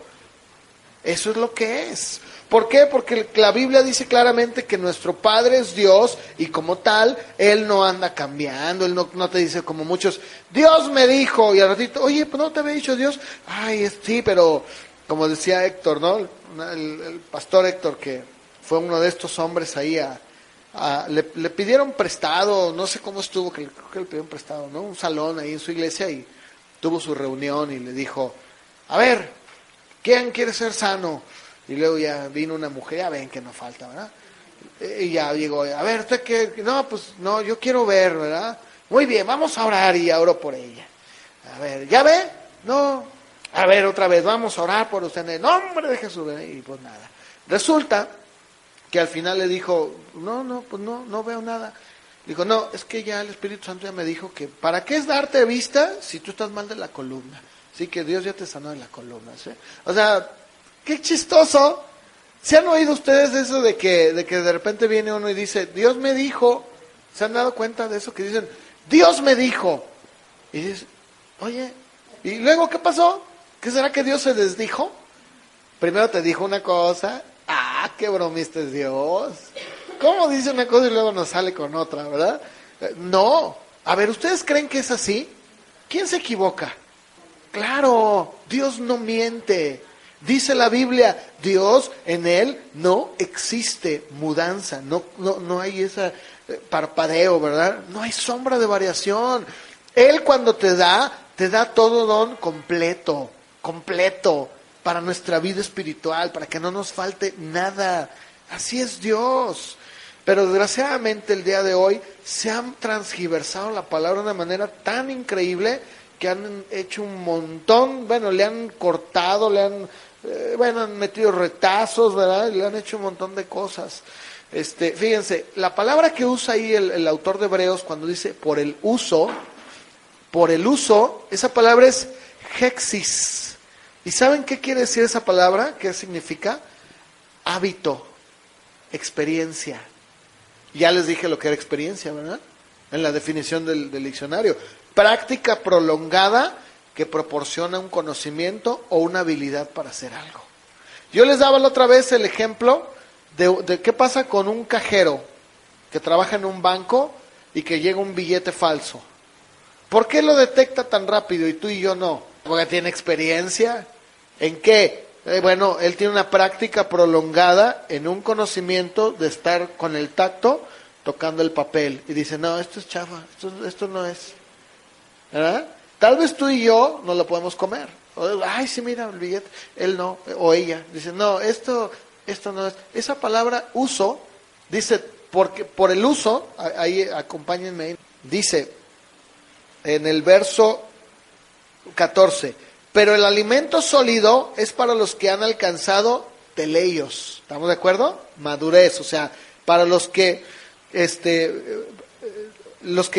Eso es lo que es. ¿Por qué? Porque la Biblia dice claramente que nuestro Padre es Dios y como tal, Él no anda cambiando, Él no te dice como muchos, Dios me dijo, y al ratito, oye, pues no te había dicho Dios, ay, sí, pero como decía Héctor, ¿no? El pastor Héctor, que fue uno de estos hombres ahí, le pidieron prestado, no sé cómo estuvo, creo que le pidieron prestado, ¿no? Un salón ahí en su iglesia y tuvo su reunión y le dijo, a ver, ¿quién quiere ser sano? Y luego ya vino una mujer, ya ven que no falta, ¿verdad? Y ya llegó, a ver, ¿usted qué? No, pues no, yo quiero ver, ¿verdad? Muy bien, vamos a orar y oro por ella. A ver, ¿ya ve? No. A ver, otra vez, vamos a orar por usted en el nombre de Jesús. Y pues nada. Resulta que al final le dijo, pues no veo nada. Dijo, no, es que ya el Espíritu Santo ya me dijo que ¿para qué es darte vista si tú estás mal de la columna? Sí, que Dios ya te sanó de la columna, ¿sí? O sea, qué chistoso. ¿Se han oído ustedes eso de que de repente viene uno y dice, Dios me dijo? ¿Se han dado cuenta de eso? Que dicen, Dios me dijo. Y dices, oye, ¿y luego qué pasó? ¿Qué será que Dios se desdijo? Primero te dijo una cosa, qué bromista es Dios. ¿Cómo dice una cosa y luego nos sale con otra, verdad? No. A ver, ¿ustedes creen que es así? ¿Quién se equivoca? Claro, Dios no miente. Dice la Biblia, Dios, en Él no existe mudanza, no hay ese parpadeo, ¿verdad? No hay sombra de variación. Él cuando te da todo don completo, para nuestra vida espiritual, para que no nos falte nada. Así es Dios. Pero desgraciadamente el día de hoy se han transgiversado la palabra de una manera tan increíble que han hecho un montón, le han cortado, han metido retazos, ¿verdad? Le han hecho un montón de cosas. Fíjense, la palabra que usa ahí el autor de Hebreos cuando dice por el uso, esa palabra es hexis. ¿Y saben qué quiere decir esa palabra? ¿Qué significa? Hábito, experiencia. Ya les dije lo que era experiencia, ¿verdad? En la definición del diccionario. Práctica prolongada que proporciona un conocimiento o una habilidad para hacer algo. Yo les daba la otra vez el ejemplo de qué pasa con un cajero que trabaja en un banco y que llega un billete falso. ¿Por qué lo detecta tan rápido y tú y yo no? Porque tiene experiencia. ¿En qué? Él tiene una práctica prolongada en un conocimiento de estar con el tacto tocando el papel. Y dice, no, esto es chafa, esto no es. ¿Verdad? Tal vez tú y yo no lo podemos comer. Ay, sí, mira el billete. Él no, o ella. Dice, no, esto no es. Esa palabra uso, dice, porque por el uso, ahí acompáñenme, dice en el verso 14, pero el alimento sólido es para los que han alcanzado teleios. ¿Estamos de acuerdo? Madurez, o sea, para los que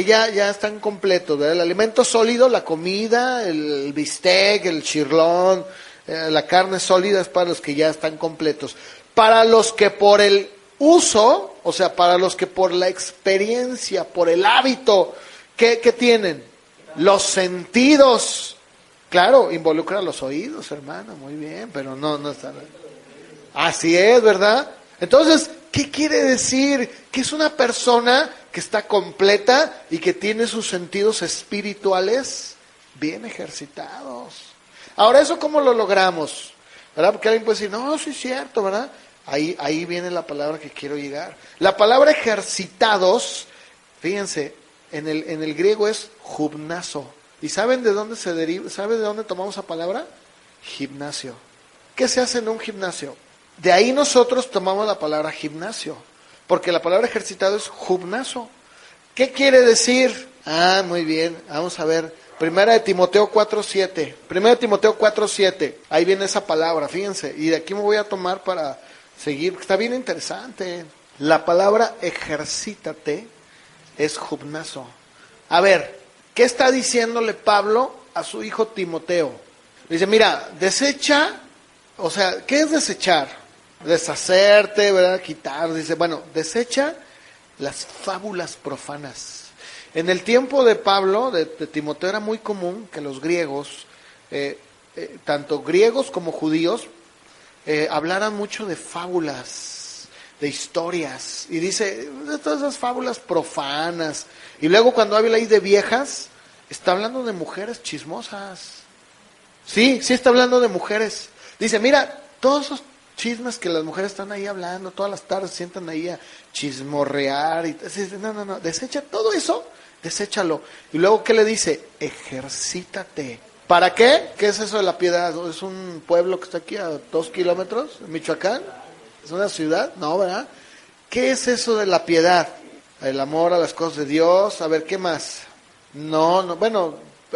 ya están completos, ¿verdad? El alimento sólido, la comida, el bistec, el chirlón, la carne sólida es para los que ya están completos. Para los que por el uso, o sea, para los que por la experiencia, por el hábito, ¿qué tienen? Los sentidos. Claro, involucra los oídos, hermano, muy bien, pero no está. Así es, ¿verdad? Entonces, ¿qué quiere decir? Que es una persona que está completa y que tiene sus sentidos espirituales bien ejercitados. Ahora, ¿eso cómo lo logramos? ¿Verdad? Porque alguien puede decir, no, sí es cierto, ¿verdad? Ahí viene la palabra que quiero llegar. La palabra ejercitados, fíjense, en el griego es gimnazo. ¿Y saben de dónde se deriva? ¿Saben de dónde tomamos esa palabra? Gimnasio. ¿Qué se hace en un gimnasio? De ahí nosotros tomamos la palabra gimnasio, porque la palabra ejercitado es gimnaso. ¿Qué quiere decir? Muy bien, vamos a ver. Primera de Timoteo 4:7. Primera de Timoteo 4:7. Ahí viene esa palabra, fíjense. Y de aquí me voy a tomar para seguir. Está bien interesante. La palabra ejercítate es gimnaso. A ver, ¿qué está diciéndole Pablo a su hijo Timoteo? Dice, mira, desecha, o sea, ¿qué es desechar? deshacerte, ¿verdad? Quitar, dice, bueno, desecha las fábulas profanas. En el tiempo de Pablo, de Timoteo, era muy común que los griegos, tanto griegos como judíos, hablaran mucho de fábulas, de historias, y dice, de todas esas fábulas profanas, y luego cuando habla ahí de viejas, está hablando de mujeres chismosas, sí está hablando de mujeres, dice, mira, todos esos chismes que las mujeres están ahí hablando, todas las tardes se sientan ahí a chismorrear, y dice, no, desecha todo eso, deséchalo, y luego ¿qué le dice? Ejercítate. ¿Para qué? ¿Qué es eso de la piedad? ¿Es un pueblo que está aquí a 2 kilómetros, en Michoacán? ¿Es una ciudad? No, ¿verdad? ¿Qué es eso de la piedad? El amor a las cosas de Dios. A ver, ¿qué más? No, bueno,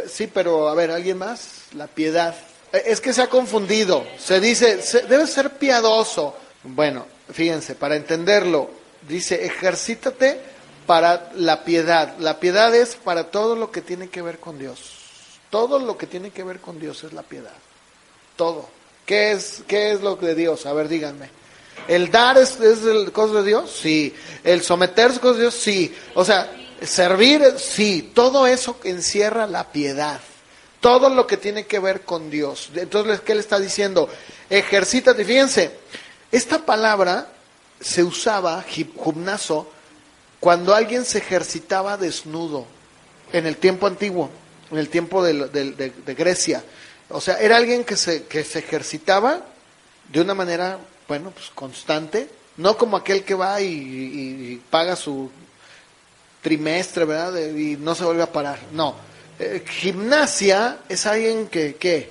sí, pero a ver, ¿alguien más? La piedad. Es que se ha confundido. Se dice, debe ser piadoso. Bueno, fíjense, para entenderlo, dice, ejercítate para la piedad. La piedad es para todo lo que tiene que ver con Dios. Todo lo que tiene que ver con Dios es la piedad. Todo. ¿Qué es lo de Dios? A ver, díganme. ¿El dar es el cosa de Dios? Sí. ¿El someterse es cosa de Dios? Sí. O sea, servir, sí. Todo eso encierra la piedad. Todo lo que tiene que ver con Dios. Entonces, ¿qué le está diciendo? Ejercítate. Fíjense, esta palabra se usaba, gimnazo, cuando alguien se ejercitaba desnudo en el tiempo antiguo. En el tiempo de Grecia. O sea, era alguien que se ejercitaba de una manera, bueno, pues constante, no como aquel que va y paga su trimestre, ¿verdad? Y no se vuelve a parar. No. Gimnasia es alguien que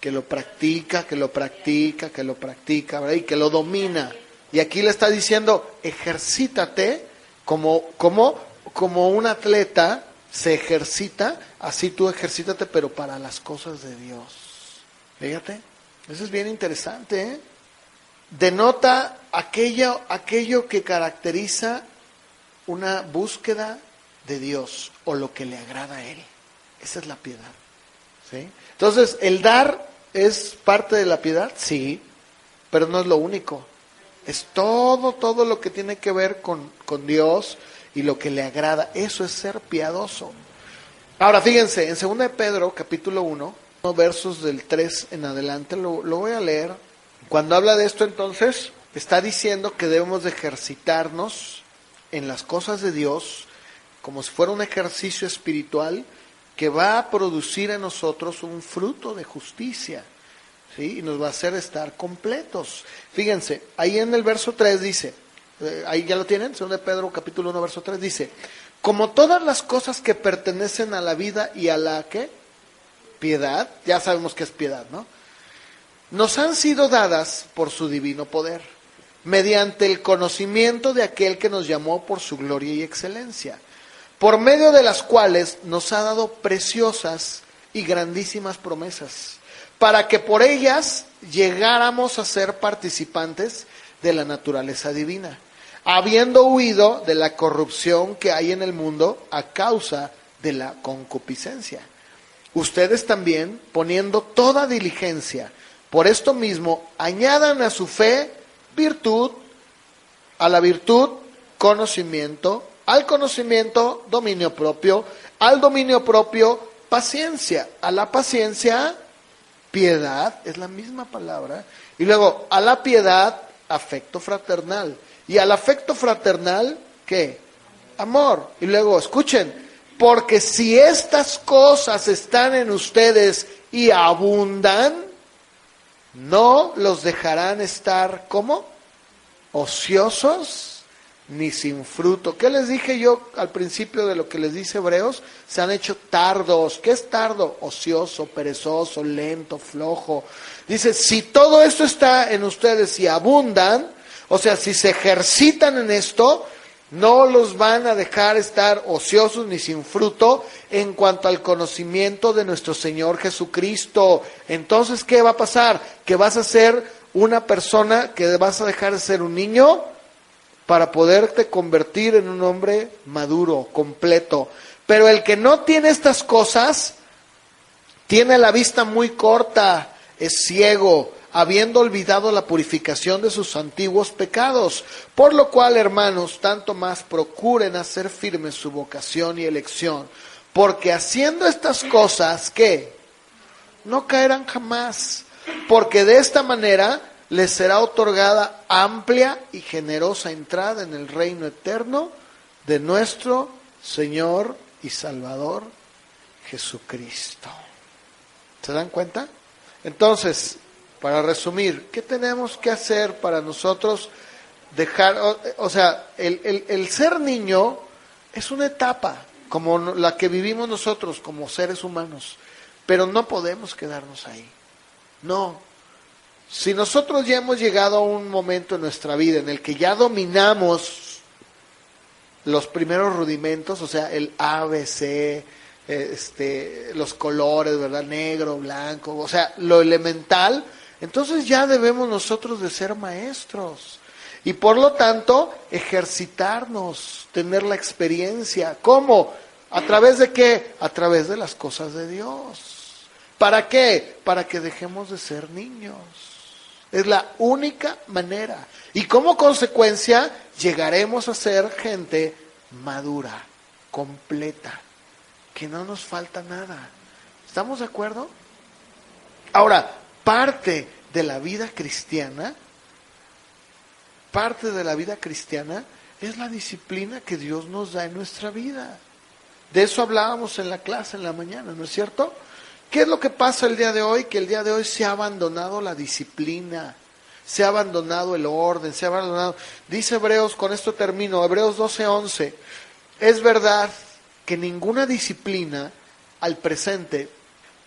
lo practica, ¿verdad? Y que lo domina. Y aquí le está diciendo, ejercítate como un atleta se ejercita, así tú ejercítate, pero para las cosas de Dios. Fíjate, eso es bien interesante, ¿eh? Denota aquello que caracteriza una búsqueda de Dios, o lo que le agrada a Él. Esa es la piedad, ¿sí? Entonces, ¿el dar es parte de la piedad? Sí, pero no es lo único. Es todo lo que tiene que ver con Dios, y lo que le agrada, eso es ser piadoso. Ahora fíjense, en 2 de Pedro, capítulo 1, versos del 3 en adelante, lo voy a leer. Cuando habla de esto, entonces, está diciendo que debemos de ejercitarnos en las cosas de Dios, como si fuera un ejercicio espiritual, que va a producir en nosotros un fruto de justicia, ¿sí? Y nos va a hacer estar completos. Fíjense, ahí en el verso 3 dice, ahí ya lo tienen, 2 de Pedro capítulo 1 verso 3 dice, como todas las cosas que pertenecen a la vida y a la ¿qué? Piedad, ya sabemos que es piedad, ¿no? Nos han sido dadas por su divino poder, mediante el conocimiento de aquel que nos llamó por su gloria y excelencia, por medio de las cuales nos ha dado preciosas y grandísimas promesas, para que por ellas llegáramos a ser participantes de la naturaleza divina, habiendo huido de la corrupción que hay en el mundo a causa de la concupiscencia. Ustedes también, poniendo toda diligencia, por esto mismo, añadan a su fe virtud, a la virtud conocimiento, al conocimiento dominio propio, al dominio propio paciencia, a la paciencia piedad, es la misma palabra, y luego a la piedad afecto fraternal, y al afecto fraternal, ¿qué? Amor. Y luego, escuchen, porque si estas cosas están en ustedes y abundan, no los dejarán estar, ¿cómo? Ociosos ni sin fruto. ¿Qué les dije yo al principio de lo que les dice Hebreos? Se han hecho tardos. ¿Qué es tardo? Ocioso, perezoso, lento, flojo. Dice, si todo esto está en ustedes y abundan, o sea, si se ejercitan en esto, no los van a dejar estar ociosos ni sin fruto en cuanto al conocimiento de nuestro Señor Jesucristo. Entonces, ¿qué va a pasar? Que vas a ser una persona que vas a dejar de ser un niño para poderte convertir en un hombre maduro, completo. Pero el que no tiene estas cosas, tiene la vista muy corta, es ciego, habiendo olvidado la purificación de sus antiguos pecados. Por lo cual, hermanos, tanto más procuren hacer firme su vocación y elección, porque haciendo estas cosas, ¿qué? No caerán jamás, porque de esta manera les será otorgada amplia y generosa entrada en el reino eterno de nuestro Señor y Salvador Jesucristo. ¿Se dan cuenta? Entonces, para resumir, ¿qué tenemos que hacer para nosotros dejar, o sea, el ser niño es una etapa como la que vivimos nosotros como seres humanos, pero no podemos quedarnos ahí. No. Si nosotros ya hemos llegado a un momento en nuestra vida en el que ya dominamos los primeros rudimentos, o sea, el A, B, C, los colores, ¿verdad? Negro, blanco, o sea, lo elemental, entonces ya debemos nosotros de ser maestros. Y por lo tanto, ejercitarnos, tener la experiencia. ¿Cómo? ¿A través de qué? A través de las cosas de Dios. ¿Para qué? Para que dejemos de ser niños. Es la única manera. Y como consecuencia, llegaremos a ser gente madura, completa, que no nos falta nada. ¿Estamos de acuerdo? Ahora, parte de la vida cristiana es la disciplina que Dios nos da en nuestra vida. De eso hablábamos en la clase en la mañana, ¿no es cierto? ¿Qué es lo que pasa el día de hoy? Que el día de hoy se ha abandonado la disciplina, se ha abandonado el orden, se ha abandonado. Dice Hebreos, con esto termino, Hebreos 12:11, es verdad que ninguna disciplina al presente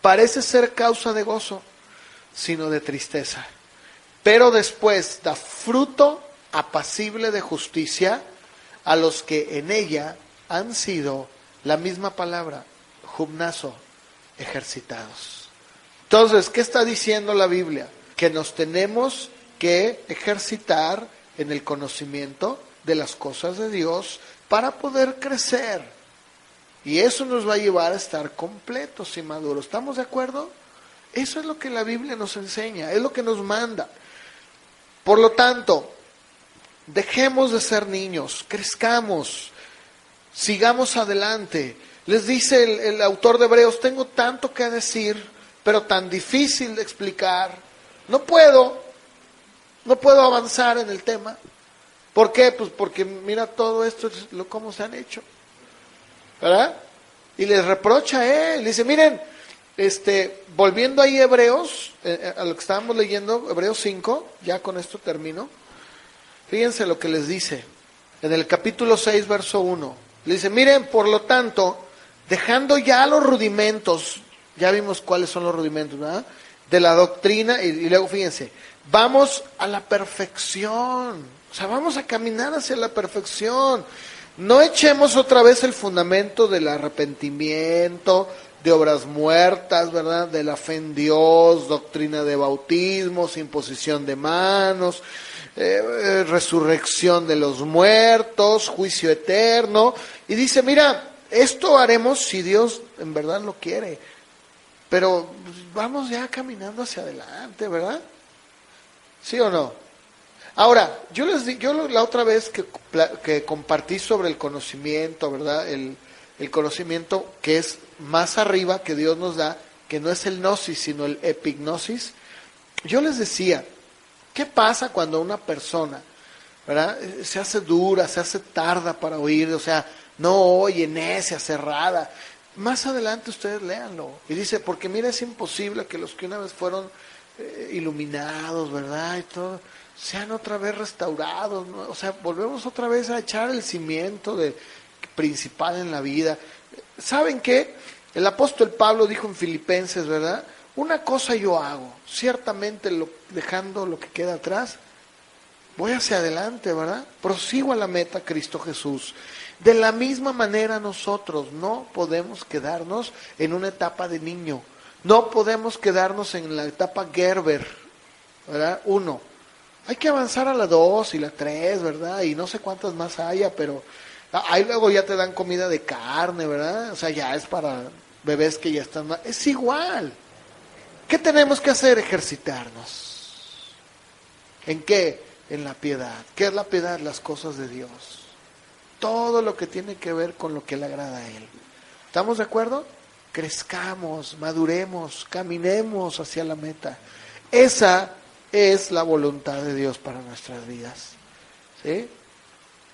parece ser causa de gozo, sino de tristeza. Pero después da fruto apacible de justicia a los que en ella han sido, la misma palabra, gimnazo, ejercitados. Entonces, ¿qué está diciendo la Biblia? Que nos tenemos que ejercitar en el conocimiento de las cosas de Dios para poder crecer. Y eso nos va a llevar a estar completos y maduros. ¿Estamos de acuerdo? Eso es lo que la Biblia nos enseña, es lo que nos manda. Por lo tanto, dejemos de ser niños, crezcamos, sigamos adelante. Les dice el autor de Hebreos, tengo tanto que decir, pero tan difícil de explicar. No puedo avanzar en el tema. ¿Por qué? Pues porque mira todo esto, cómo se han hecho. ¿Verdad? Y les reprocha a él. Dice, miren, volviendo ahí a Hebreos, a lo que estábamos leyendo, Hebreos 5, ya con esto termino. Fíjense lo que les dice. En el capítulo 6, verso 1. Le dice, miren, por lo tanto, dejando ya los rudimentos, ya vimos cuáles son los rudimentos, ¿verdad? De la doctrina, y luego fíjense, vamos a la perfección, o sea, vamos a caminar hacia la perfección. No echemos otra vez el fundamento del arrepentimiento, de obras muertas, ¿verdad? De la fe en Dios, doctrina de bautismos, imposición de manos, resurrección de los muertos, juicio eterno. Y dice, mira, esto haremos si Dios en verdad lo quiere. Pero vamos ya caminando hacia adelante, ¿verdad? ¿Sí o no? Ahora, yo la otra vez que compartí sobre el conocimiento, ¿verdad? El conocimiento que es más arriba que Dios nos da, que no es el gnosis, sino el epignosis. Yo les decía, ¿qué pasa cuando una persona, ¿verdad? Se hace dura, se hace tarda para oír, o sea, no oye, necia, cerrada? Más adelante ustedes léanlo. Y dice, porque mira, es imposible que los que una vez fueron iluminados, ¿verdad? Y todo, sean otra vez restaurados, ¿no? O sea, volvemos otra vez a echar el cimiento principal en la vida. ¿Saben qué? El apóstol Pablo dijo en Filipenses, ¿verdad? Una cosa yo hago, ciertamente dejando lo que queda atrás, voy hacia adelante, ¿verdad? Prosigo a la meta, Cristo Jesús. De la misma manera nosotros no podemos quedarnos en una etapa de niño, no podemos quedarnos en la etapa Gerber, ¿verdad? 1. Hay que avanzar a la 2 y la 3, ¿verdad? Y no sé cuántas más haya, pero ahí luego ya te dan comida de carne, ¿verdad? O sea, ya es para bebés que ya están... Es igual. ¿Qué tenemos que hacer? Ejercitarnos. ¿En qué? En la piedad. ¿Qué es la piedad? Las cosas de Dios. Todo lo que tiene que ver con lo que le agrada a Él. ¿Estamos de acuerdo? Crezcamos, maduremos, caminemos hacia la meta. Esa es la voluntad de Dios para nuestras vidas. ¿Sí?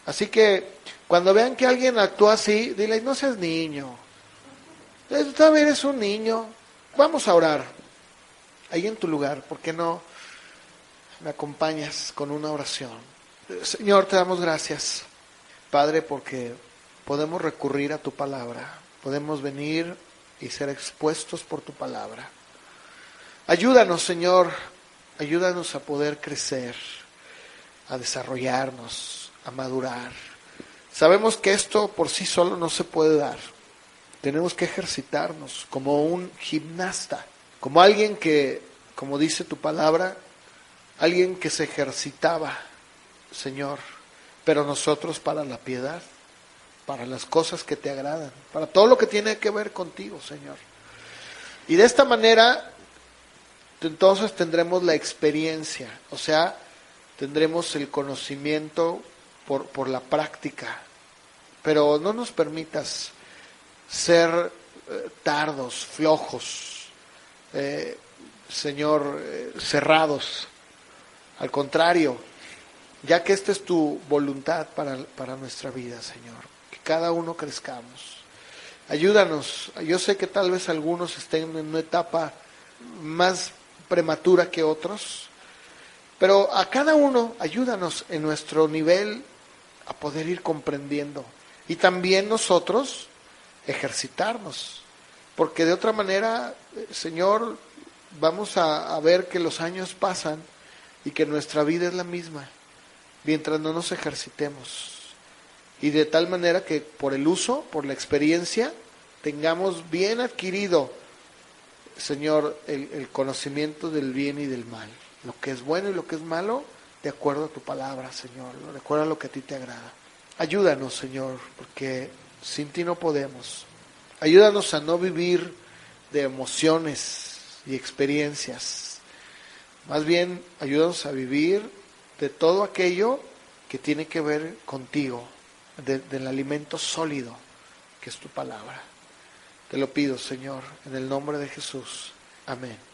Así que cuando vean que alguien actúa así, dile, no seas niño. Tú también eres un niño. Vamos a orar. Ahí en tu lugar, ¿por qué no me acompañas con una oración? Señor, te damos gracias, Padre, porque podemos recurrir a tu palabra. Podemos venir y ser expuestos por tu palabra. Ayúdanos, Señor, ayúdanos a poder crecer, a desarrollarnos, a madurar. Sabemos que esto por sí solo no se puede dar. Tenemos que ejercitarnos como un gimnasta, como alguien que, como dice tu palabra, alguien que se ejercitaba, Señor, pero nosotros para la piedad, para las cosas que te agradan, para todo lo que tiene que ver contigo, Señor. Y de esta manera, entonces tendremos la experiencia, o sea, tendremos el conocimiento por la práctica, pero no nos permitas ser tardos, flojos, Señor, cerrados. Al contrario, ya que esta es tu voluntad para nuestra vida, Señor, que cada uno crezcamos. Ayúdanos. Yo sé que tal vez algunos estén en una etapa más prematura que otros, pero a cada uno ayúdanos en nuestro nivel a poder ir comprendiendo. Y también nosotros ejercitarnos, porque de otra manera, Señor, vamos a ver que los años pasan y que nuestra vida es la misma, mientras no nos ejercitemos. Y de tal manera que por el uso, por la experiencia, tengamos bien adquirido, Señor, el conocimiento del bien y del mal, lo que es bueno y lo que es malo, de acuerdo a tu palabra, Señor, de acuerdo a lo que a ti te agrada. Ayúdanos, Señor, porque sin ti no podemos. Ayúdanos a no vivir de emociones y experiencias. Más bien, ayúdanos a vivir de todo aquello que tiene que ver contigo, del alimento sólido que es tu palabra. Te lo pido, Señor, en el nombre de Jesús. Amén.